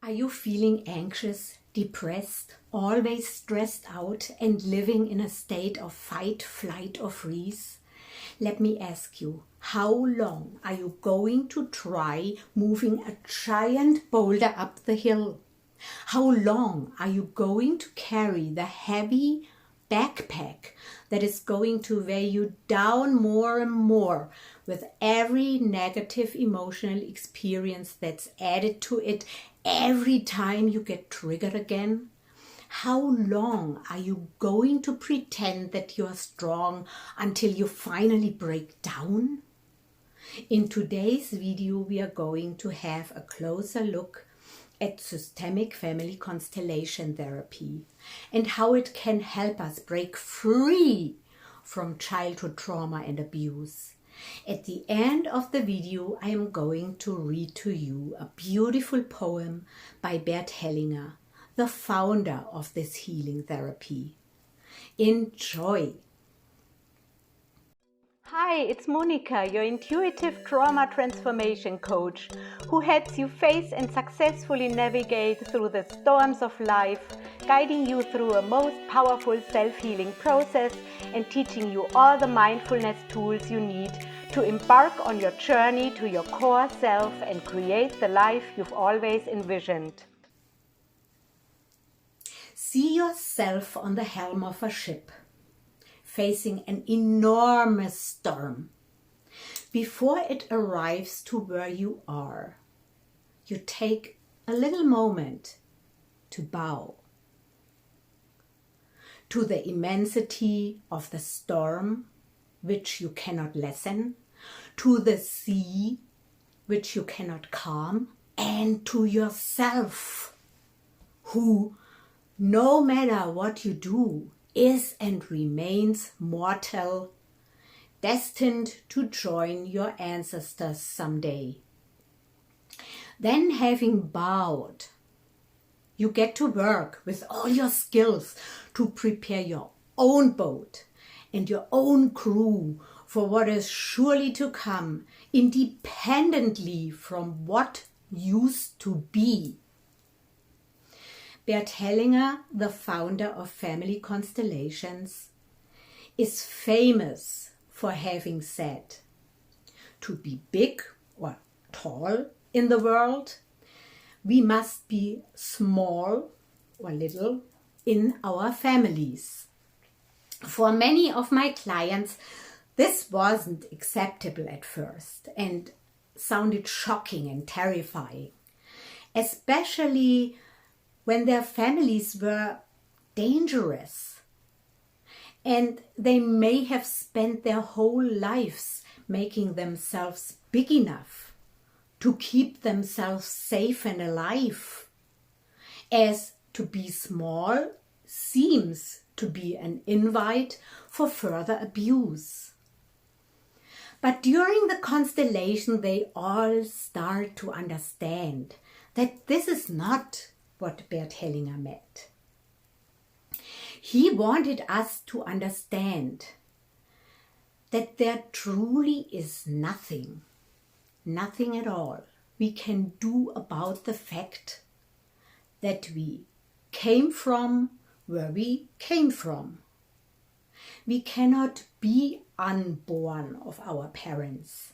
Are you feeling anxious, depressed, always stressed out and living in a state of fight, flight or freeze? Let me ask you, how long are you going to try moving a giant boulder up the hill? How long are you going to carry the heavy backpack that is going to weigh you down more and more with every negative emotional experience that's added to it every time you get triggered again? How long are you going to pretend that you're strong until you finally break down? In today's video, we are going to have a closer look at Systemic Family Constellation Therapy and how it can help us break free from childhood trauma and abuse. At the end of the video, I am going to read to you a beautiful poem by Bert Hellinger, the founder of this healing therapy. Enjoy! Hi, it's Monika, your intuitive trauma transformation coach, who helps you face and successfully navigate through the storms of life, guiding you through a most powerful self-healing process and teaching you all the mindfulness tools you need to embark on your journey to your core self and create the life you've always envisioned. See yourself on the helm of a ship, facing an enormous storm. Before it arrives to where you are, you take a little moment to bow to the immensity of the storm, which you cannot lessen, to the sea, which you cannot calm, and to yourself, who, no matter what you do, is and remains mortal, destined to join your ancestors someday. Then, having bowed, you get to work with all your skills to prepare your own boat and your own crew for what is surely to come, independently from what used to be. Bert Hellinger, the founder of Family Constellations, is famous for having said, to be big or tall in the world, we must be small or little in our families. For many of my clients, this wasn't acceptable at first and sounded shocking and terrifying, especially when their families were dangerous and they may have spent their whole lives making themselves big enough to keep themselves safe and alive, as to be small seems to be an invite for further abuse. But during the constellation, they all start to understand that this is not what Bert Hellinger meant. He wanted us to understand that there truly is nothing at all we can do about the fact that we came from where we came from. We cannot be unborn of our parents,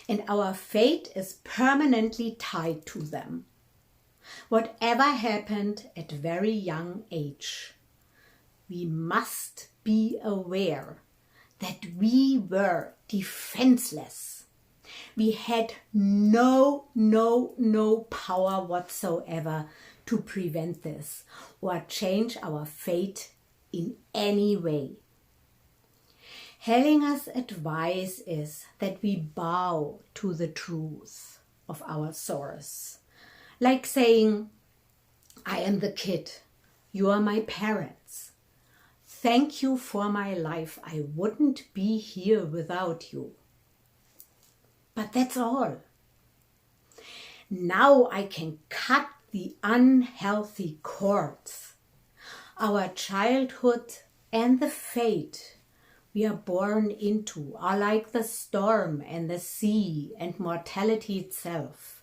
and our fate is permanently tied to them. Whatever happened at a very young age, we must be aware that we were defenseless. We had no power whatsoever to prevent this or change our fate in any way. Hellinger's advice is that we bow to the truth of our source. Like saying, I am the kid, you are my parents. Thank you for my life. I wouldn't be here without you. But that's all. Now I can cut the unhealthy cords. Our childhood and the fate we are born into are like the storm and the sea and mortality itself.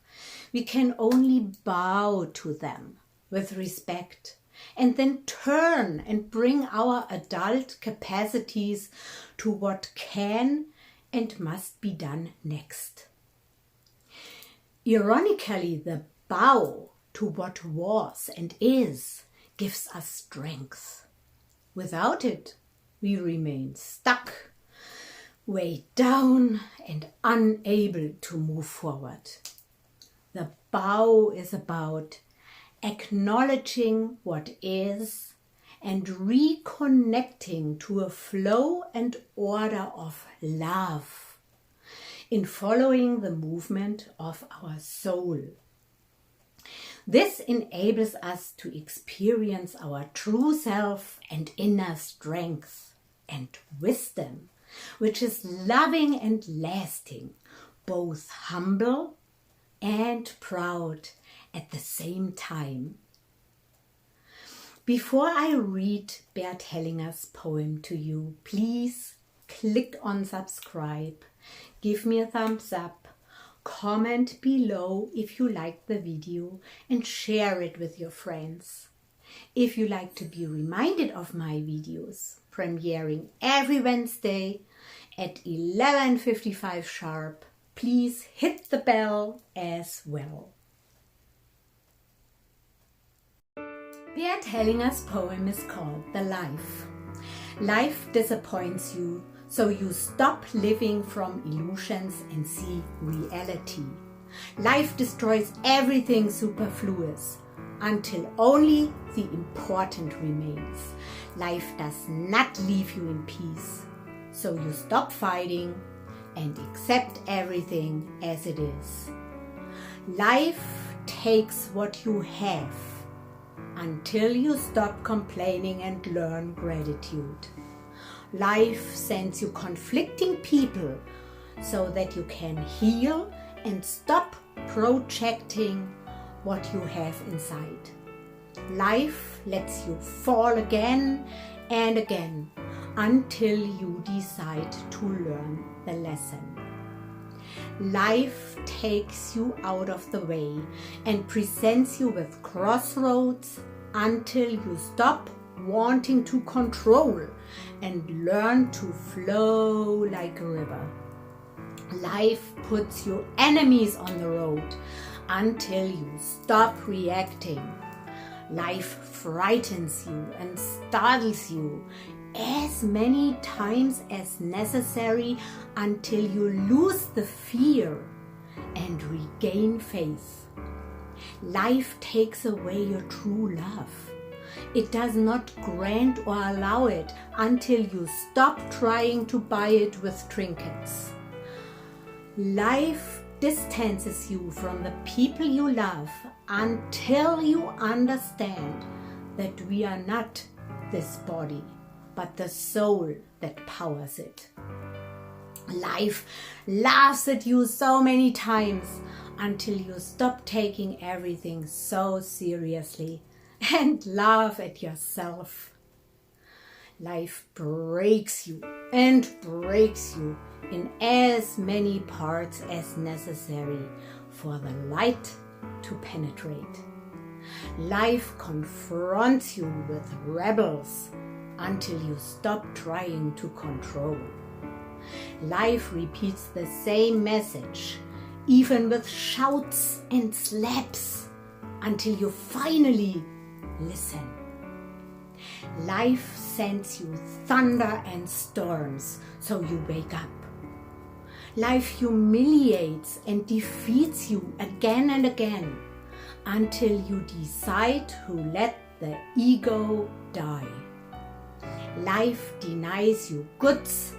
we can only bow to them with respect and then turn and bring our adult capacities to what can and must be done next. Ironically, the bow to what was and is gives us strength. Without it, we remain stuck, weighed down and unable to move forward. The bow is about acknowledging what is and reconnecting to a flow and order of love in following the movement of our soul. This enables us to experience our true self and inner strength and wisdom, which is loving and lasting, both humble and proud at the same time. Before I read Bert Hellinger's poem to you, please click on subscribe, give me a thumbs up, comment below if you liked the video and share it with your friends. If you like to be reminded of my videos, premiering every Wednesday at 11:55 sharp, please hit the bell as well. Bert Hellinger's poem is called The Life. Life disappoints you, so you stop living from illusions and see reality. Life destroys everything superfluous until only the important remains. Life does not leave you in peace, so you stop fighting and accept everything as it is. Life takes what you have until you stop complaining and learn gratitude. Life sends you conflicting people so that you can heal and stop projecting what you have inside. Life lets you fall again and again until you decide to learn the lesson. Life takes you out of the way and presents you with crossroads until you stop wanting to control and learn to flow like a river. Life puts you enemies on the road until you stop reacting. Life frightens you and startles you as many times as necessary until you lose the fear and regain faith. Life takes away your true love. It does not grant or allow it until you stop trying to buy it with trinkets. Life distances you from the people you love until you understand that we are not this body, but the soul that powers it. Life laughs at you so many times until you stop taking everything so seriously and laugh at yourself. Life breaks you and breaks you in as many parts as necessary for the light to penetrate. Life confronts you with rebels until you stop trying to control. Life repeats the same message, even with shouts and slaps, until you finally listen. Life sends you thunder and storms, so you wake up. Life humiliates and defeats you again and again, until you decide to let the ego die. Life denies you goods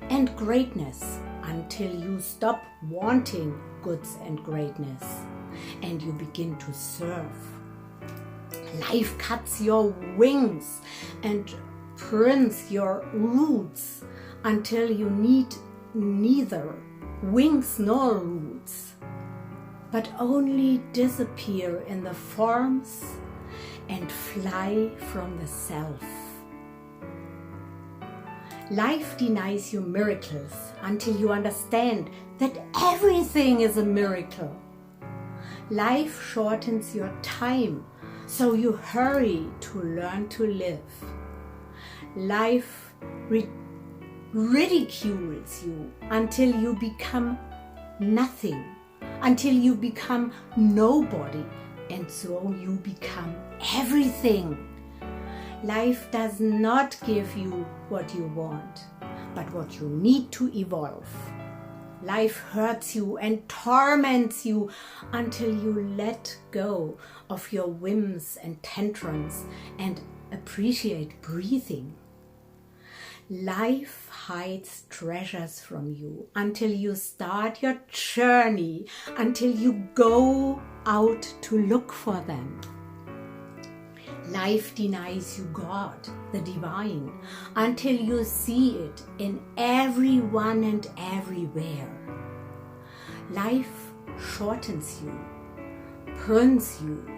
and greatness until you stop wanting goods and greatness and you begin to serve. Life cuts your wings and prunes your roots until you need neither wings nor roots, but only disappear in the forms and fly from the self. Life denies you miracles until you understand that everything is a miracle. Life shortens your time, so you hurry to learn to live. Life ridicules you until you become nothing, until you become nobody, and so you become everything. Life does not give you what you want, but what you need to evolve. Life hurts you and torments you until you let go of your whims and tantrums and appreciate breathing. Life hides treasures from you until you start your journey, until you go out to look for them. Life denies you God, the divine, until you see it in everyone and everywhere. Life shortens you, prunes you,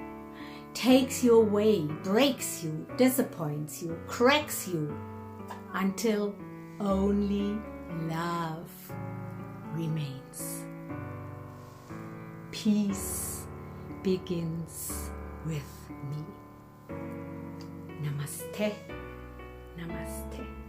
takes you away, breaks you, disappoints you, cracks you, until only love remains. Peace begins with me. Namaste, namaste.